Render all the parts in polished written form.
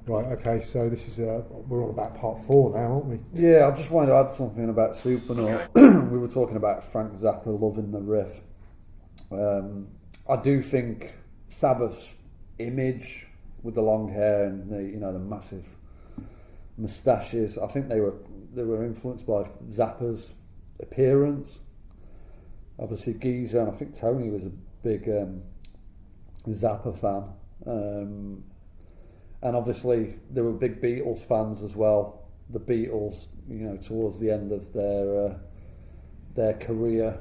Right, okay, so this is we're on about part 4 now, aren't we? Yeah, I just wanted to add something about Supernaut. We were talking about Frank Zappa loving the riff. I do think Sabbath's image with the long hair and the massive moustaches, I think they were influenced by Zappa's appearance. Obviously TEAsER, and I think Tony was a big Zappa fan. And obviously they were big Beatles fans as well. The Beatles, towards the end of their career,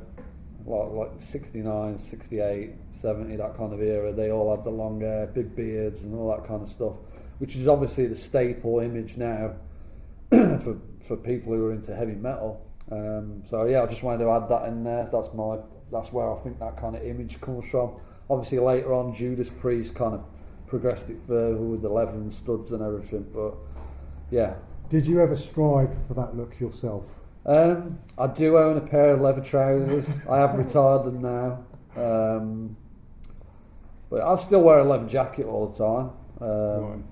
like 69, 68, 70, that kind of era, they all had the long hair, big beards and all that kind of stuff, which is obviously the staple image now for people who are into heavy metal. So yeah, I just wanted to add that in there. That's where I think that kind of image comes from. Obviously later on Judas Priest kind of progressed it further with the leather and studs and everything, but yeah. Did you ever strive for that look yourself? I do own a pair of leather trousers. I have retired them now, but I still wear a leather jacket all the time. Right.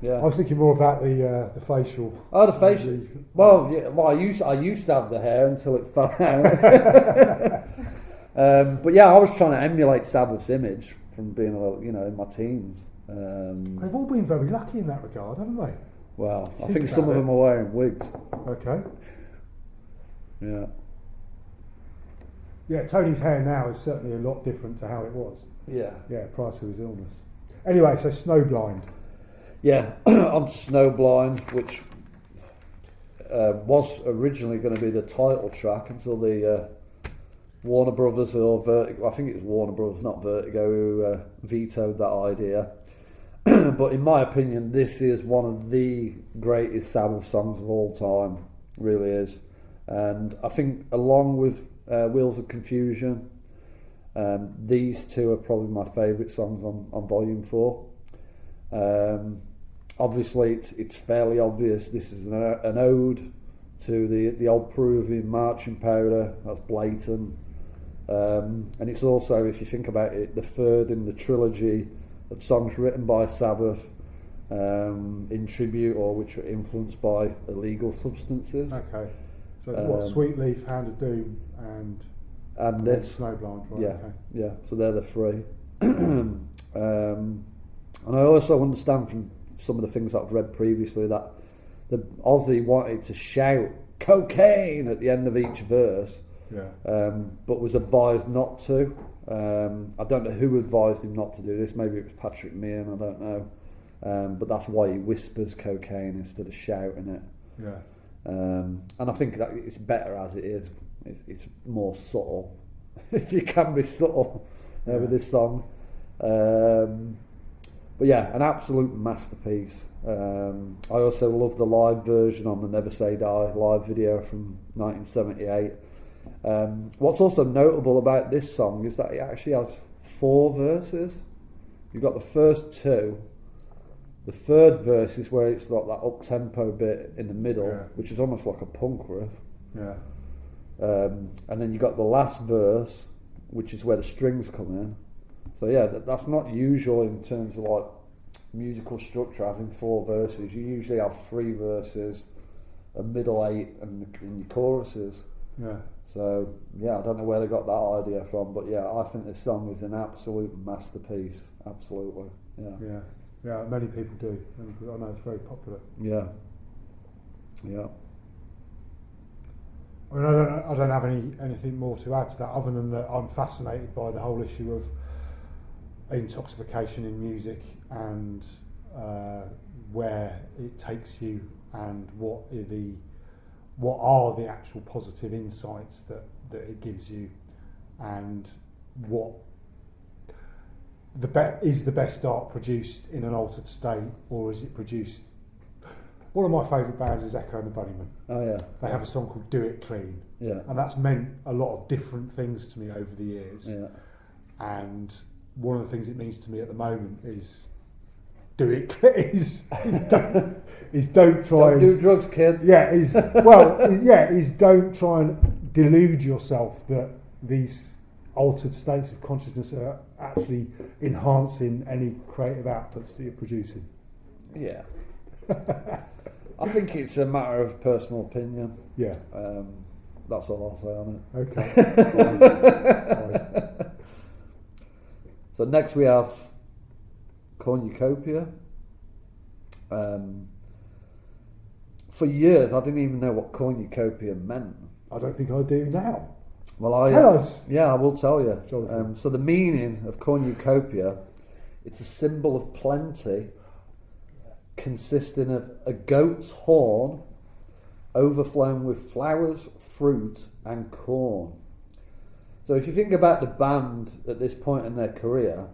Yeah. I was thinking more about the facial. Oh, the facial. Well, yeah. Well, I used to have the hair until it fell out. But yeah, I was trying to emulate Sabbath's image from being in my teens. They've all been very lucky in that regard, haven't they? Well, I think some of them are wearing wigs. Okay. Yeah. Yeah, Tony's hair now is certainly a lot different to how it was. Yeah. Yeah, prior to his illness. Anyway, so Snowblind. Yeah, on Snowblind, which was originally going to be the title track until the Warner Brothers or Vertigo, I think it was Warner Brothers, not Vertigo, who vetoed that idea. But in my opinion, this is one of the greatest Sabbath songs of all time, really is. And I think along with Wheels of Confusion, these two are probably my favourite songs on Volume 4. Obviously, it's fairly obvious this is an ode to the old Peruvian marching powder. That's blatant. And it's also, if you think about it, the third in the trilogy of songs written by Sabbath in tribute or which are influenced by illegal substances. Okay. So what, Sweet Leaf, Hound of Doom and this Snowblind, right? Yeah, okay. yeah. So they're the three. And I also understand from some of the things that I've read previously that the Ozzy wanted to shout cocaine at the end of each verse, but was advised not to. I don't know who advised him not to do this. Maybe it was Patrick Meehan, I don't know. But that's why he whispers cocaine instead of shouting it. Yeah. And I think that it's better as it is. It's more subtle, if you can be subtle with this song. But yeah, an absolute masterpiece. I also love the live version on the Never Say Die live video from 1978. What's also notable about this song is that it actually has 4 verses. You've got the first 2. The third verse is where it's like that up-tempo bit in the middle, which is almost like a punk riff. Yeah. And then you got the last verse, which is where the strings come in. So yeah, that's not usual in terms of like musical structure, having 4 verses. You usually have 3 verses, a middle 8, and your choruses. Yeah. So yeah, I don't know where they got that idea from, but yeah, I think this song is an absolute masterpiece. Absolutely. Yeah. Yeah. Yeah, many people do. I know it's very popular. Yeah. Yeah. I mean, I don't have anything more to add to that other than that I'm fascinated by the whole issue of intoxication in music and where it takes you and what are the actual positive insights that it gives you, and what is the best art produced in an altered state, or is it produced? One of my favourite bands is Echo and the Bunnymen. Oh yeah. They have a song called Do It Clean. Yeah. And that's meant a lot of different things to me over the years. Yeah. And one of the things it means to me at the moment is do it clean. Don't try Don't do drugs, kids. Yeah, is don't try and delude yourself that these altered states of consciousness are actually enhancing any creative outputs that you're producing. Yeah. I think it's a matter of personal opinion. Yeah. That's all I'll say on it. Okay. Right. So next we have cornucopia. For years I didn't even know what cornucopia meant. I don't think I do now. Well, Tell us. Yeah, I will tell you. Jonathan. So the meaning of cornucopia, it's a symbol of plenty, consisting of a goat's horn overflowing with flowers, fruit and corn. So if you think about the band at this point in their career,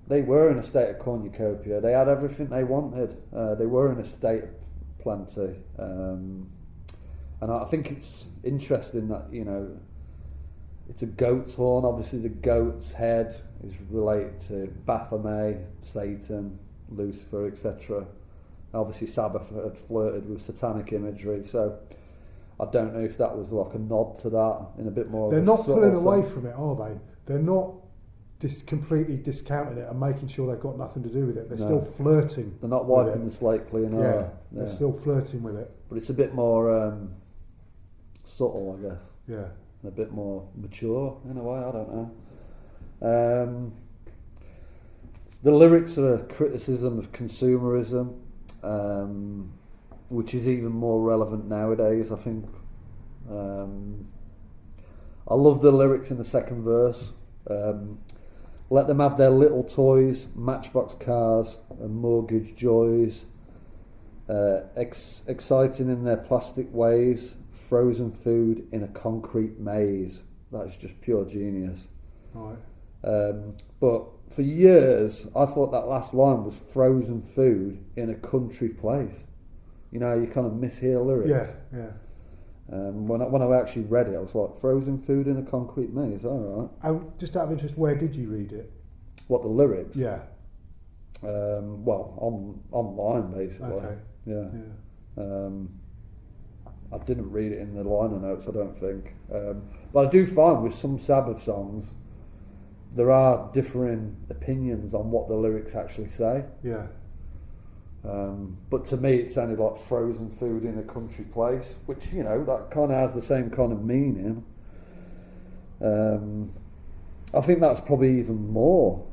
they were in a state of cornucopia. They had everything they wanted. They were in a state of plenty. And I think it's interesting that, you know, it's a goat's horn. Obviously the goat's head is related to Baphomet, Satan, Lucifer, etc. Obviously Sabbath had flirted with satanic imagery, so I don't know if that was like a nod to that in a bit more. They're of a not pulling subtle away sense. from it, are they? They're not completely discounting it and making sure they've got nothing to do with it. They're still flirting. They're not with wiping it. the slate clean. Yeah, they're still flirting with it. But it's a bit more subtle, I guess. Yeah. A bit more mature in a way. I don't know. The lyrics are a criticism of consumerism, which is even more relevant nowadays, I think. I love the lyrics in the second verse. Let them have their little toys, matchbox cars and mortgage joys, exciting in their plastic ways, frozen food in a concrete maze. That's just pure genius. Right. But for years, I thought that last line was frozen food in a country place. You know, you kind of mishear lyrics. Yeah. When I actually read it, I was like, frozen food in a concrete maze, all right. Just out of interest, where did you read it? What, the lyrics? Yeah. Well, online, basically. Okay. Yeah. I didn't read it in the liner notes, I don't think. But I do find with some Sabbath songs, there are differing opinions on what the lyrics actually say. Yeah. But to me, it sounded like frozen food in a country place, which, you know, that kind of has the same kind of meaning. I think that's probably even more.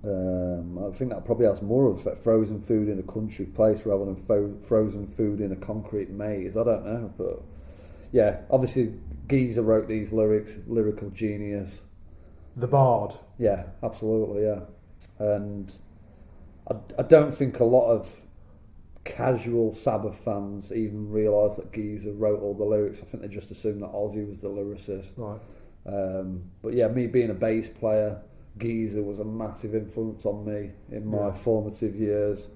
I think that probably has more of frozen food in a country place rather than frozen food in a concrete maze. I don't know, but yeah, obviously TEAsER wrote these lyrics, lyrical genius. The Bard. Yeah, absolutely, yeah. And I don't think a lot of casual Sabbath fans even realise that TEAsER wrote all the lyrics. I think they just assumed that Ozzy was the lyricist. Right. But yeah, me being a bass player, TEAsER was a massive influence on me in my formative years.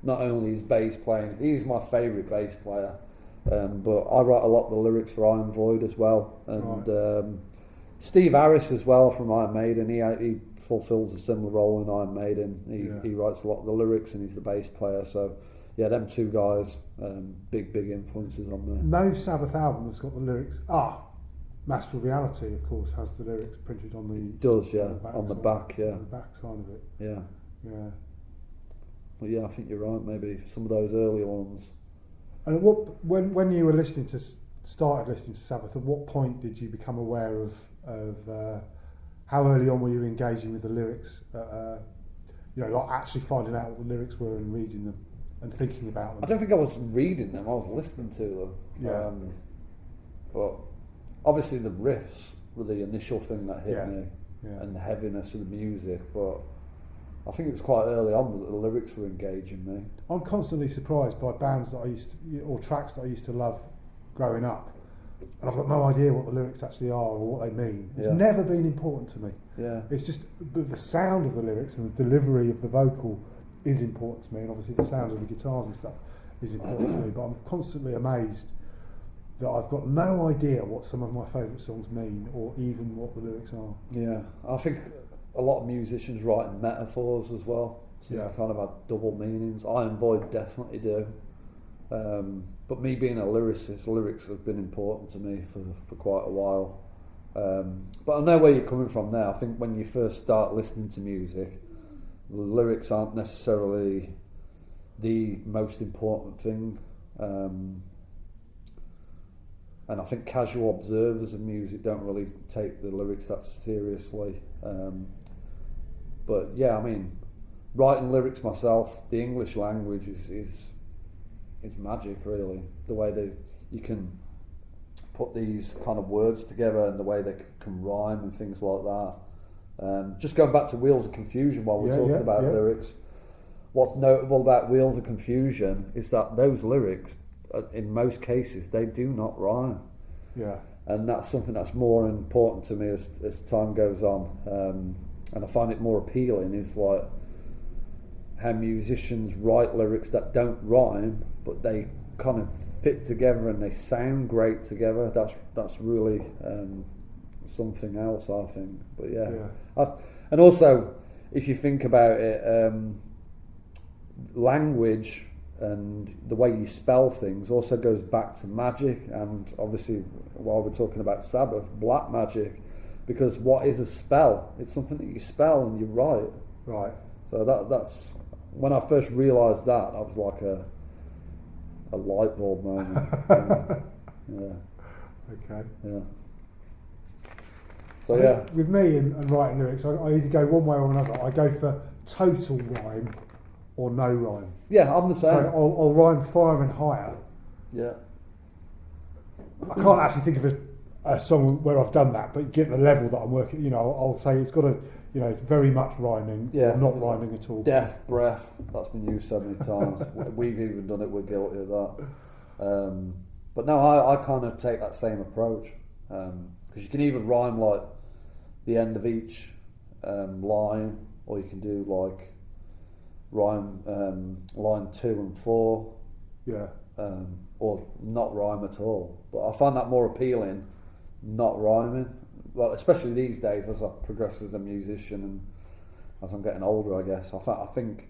Not only his bass playing, he's my favourite bass player, but I write a lot of the lyrics for Iron Void as well. And Steve Harris as well from Iron Maiden, he fulfills a similar role in Iron Maiden. He writes a lot of the lyrics and he's the bass player. So yeah, them two guys, big influences on me. No Sabbath album that's got the lyrics. Master of Reality, of course, has the lyrics printed on the. It does, yeah, on the back, yeah. On the back side of it. Yeah. Yeah. Well, yeah, I think you're right. Maybe some of those earlier ones. And when you were started listening to Sabbath, at what point did you become aware of how early on were you engaging with the lyrics? Like actually finding out what the lyrics were and reading them and thinking about them. I don't think I was reading them. I was listening to them. Yeah. But obviously the riffs were the initial thing that hit me, Yeah. and the heaviness of the music. But I think it was quite early on that the lyrics were engaging me. I'm constantly surprised by bands that or tracks that I used to love growing up, and I've got no idea what the lyrics actually are or what they mean. It's never been important to me. Yeah. It's just the sound of the lyrics and the delivery of the vocal is important to me, and obviously the sound of the guitars and stuff is important to me. But I'm constantly amazed that I've got no idea what some of my favourite songs mean or even what the lyrics are. Yeah, I think a lot of musicians write in metaphors as well. So Yeah. they kind of have double meanings. Iron Void definitely do. But me being a lyricist, lyrics have been important to me for quite a while. But I know where you're coming from now. I think when you first start listening to music, the lyrics aren't necessarily the most important thing. And I think casual observers of music don't really take the lyrics that seriously. But yeah, I mean, writing lyrics myself, the English language is magic, really. The way that you can put these kind of words together and the way they can rhyme and things like that. Just going back to Wheels of Confusion while we're talking about lyrics, what's notable about Wheels of Confusion is that those lyrics, in most cases, they do not rhyme. Yeah. And that's something that's more important to me as time goes on. And I find it more appealing is like how musicians write lyrics that don't rhyme, but they kind of fit together and they sound great together. That's really something else, I think. But yeah. And also, if you think about it, language and the way you spell things also goes back to magic, and obviously while we're talking about Sabbath, black magic, because what is a spell? It's something that you spell and you write. Right. So that's when I first realised that, I was like a light bulb moment. Okay. Yeah. So yeah. With me and writing lyrics, I either go one way or another. I go for total rhyme or no rhyme. Yeah, I'm the same. So I'll rhyme fire and higher. Yeah. I can't actually think of a song where I've done that, but get the level that I'm working. You know, I'll say it's got a, you know, very much rhyming, or not rhyming at all. Death, breath. That's been used so many times. We've even done it. We're guilty of that. But no, I kind of take that same approach, because you can either rhyme like the end of each line, or you can do like rhyme line 2 and 4. Yeah. Or not rhyme at all. But I find that more appealing, not rhyming. Well, especially these days as I progress as a musician and as I'm getting older, I guess. I think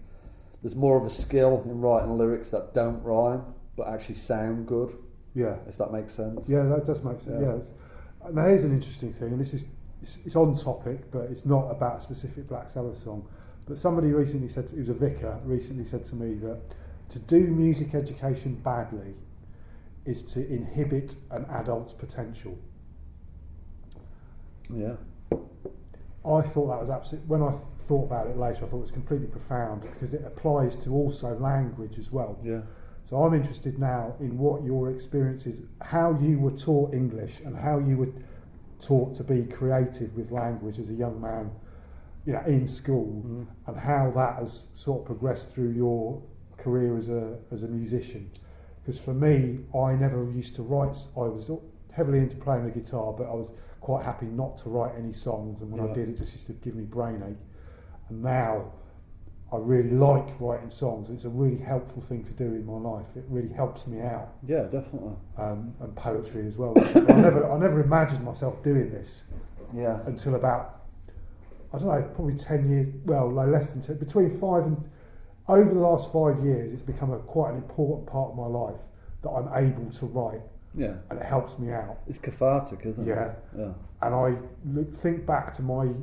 there's more of a skill in writing lyrics that don't rhyme but actually sound good. Yeah. If that makes sense. Yeah, that does make sense. Yeah. Now here's an interesting thing, and this is it's on topic, but it's not about a specific Black Sabbath song. But somebody recently said, it was a vicar, recently said to me that to do music education badly is to inhibit an adult's potential. Yeah. I thought that was absolutely, when I thought about it later, I thought it was completely profound because it applies to also language as well. Yeah. So I'm interested now in what your experience is, how you were taught English and how you were taught to be creative with language as a young man, you know, in school, and how that has sort of progressed through your career as a musician. Because for me, I never used to write. I was heavily into playing the guitar, but I was quite happy not to write any songs, and when I did, it just used to give me brain ache. And now I really like writing songs. It's a really helpful thing to do in my life. It really helps me out. Yeah, definitely. And poetry as well. I never imagined myself doing this. Yeah. Until about, I don't know, probably 10 years. Well, no, less than 10. Between 5 and over the last 5 years, it's become quite an important part of my life that I'm able to write. Yeah. And it helps me out. It's cathartic, isn't it? Yeah. And I think back to my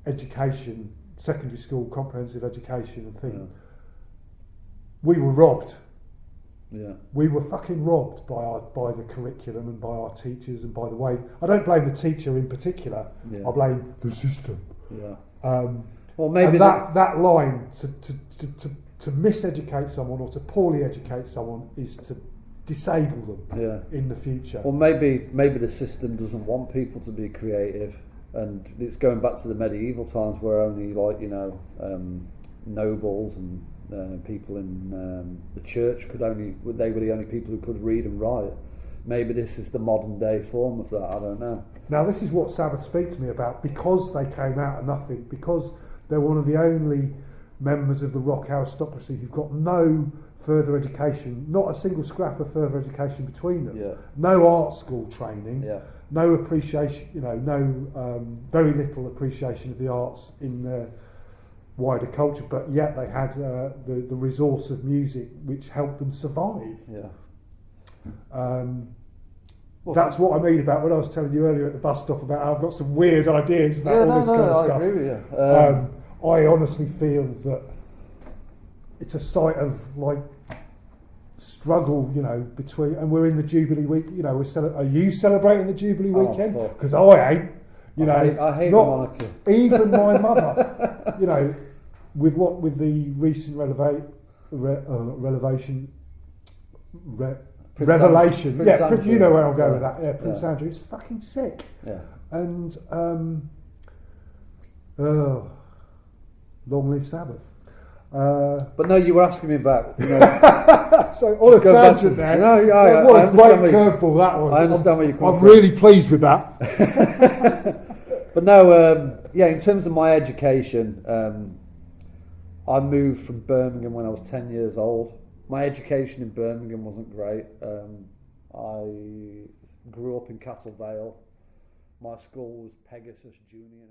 education, secondary school comprehensive education, and think we were robbed. Yeah. We were fucking robbed by the curriculum and by our teachers and by the way. I don't blame the teacher in particular. I blame the system. Yeah. Well, maybe that line to miseducate someone or to poorly educate someone is to disable them in the future. Well, maybe the system doesn't want people to be creative, and it's going back to the medieval times where only nobles and people in the church they were the only people who could read and write. Maybe this is the modern day form of that. I don't know. Now this is what Sabbath speak to me about, because they came out of nothing, because they're one of the only members of the rock aristocracy who've got no further education, not a single scrap of further education between them, no art school training, no appreciation, very little appreciation of the arts in their wider culture, but yet they had the resource of music which helped them survive. That's what I mean about when I was telling you earlier at the bus stop about how I've got some weird ideas about all this kind of stuff. I agree with you. I honestly feel that it's a site of like struggle, you know, between, and we're in the Jubilee week. You know, are you celebrating the Jubilee weekend? Because I ain't. You know, I hate the monarchy. Even my mother. You know, with the recent revelation. Prince Andrew. You know where I'll go with that. Yeah, Prince Andrew. It's fucking sick. Yeah. And long live Sabbath. But no, you were asking me about. You know, so on a tangent there. No, what a great curveball that was. I understand where you're coming I'm from. really pleased with that. But no, in terms of my education, I moved from Birmingham when I was 10 years old. My education in Birmingham wasn't great. I grew up in Castle Vale. My school was Pegasus Junior